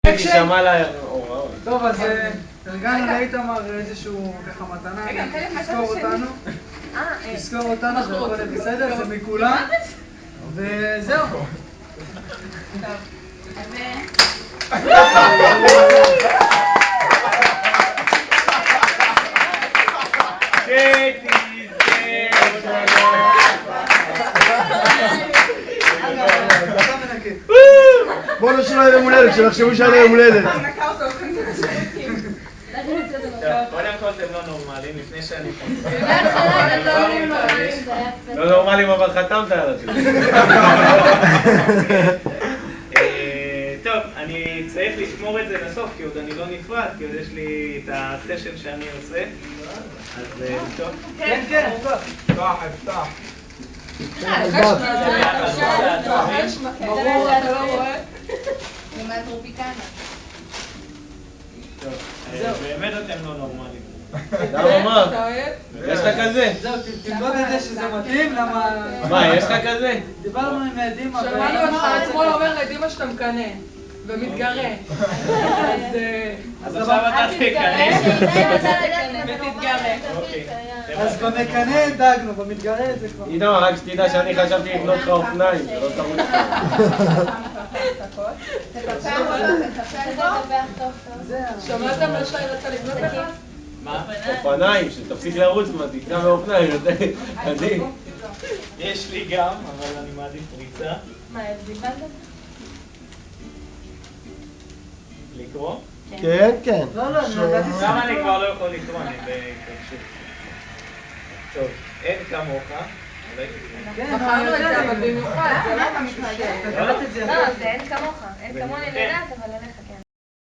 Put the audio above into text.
תשמע לה... טוב, אז הרגענו לאיתמר איזשהו ככה מתנה, תזכור אותנו, זה הכל בסדר, זה מכולם, וזהו. בוא נשאיר לה יום הולדת, שלחשבו שהיה לה יום הולדת. קודם כל אתם לא נורמלים, לפני שאני לא נורמלים, אבל חתמת על עצמי. טוב, אני צריך לשמור את זה לסוף, כי עוד אני לא נפרד, כי עוד יש לי את הסשן שאני עושה. אז טוב. כן, כן, אפתח. ברור, אתה לא רואה? זה מהטרופיקנה. טוב, באמת אתם לא נורמלים. למה מה? יש לך כזה? זהו, תלמוד את זה שזה מתאים, למה... מה, יש לך כזה? דיברנו עם דימה. שמענו אותך אתמול אומר לדימה שאתה מקנא ומתגרה. אז עכשיו אתה תקנא. ותתגרה. אז במקנא דאגנו, במתגרה זה כבר... עידו, רק שתדע שאני חשבתי לבנות לך אופניים, זה לא תרוץ. שמעת מה שי רצה לבנות לך? מה? אופניים, שתפסיק לרוץ כבר, תקנה מאופניים, עדיף. יש לי גם, אבל אני מעדיף ריצה. מה, זיבנת? לקרוא? כן, כן. לא, נתתי למה אני כבר לא יכול לקרוא, אני בהתרגשות. טוב, אין כמוך. בחרנו את זה, אבל במיוחד, זה לא משהו לא, זה אין כמוך. אין כמוני לדעת, אבל ללכת.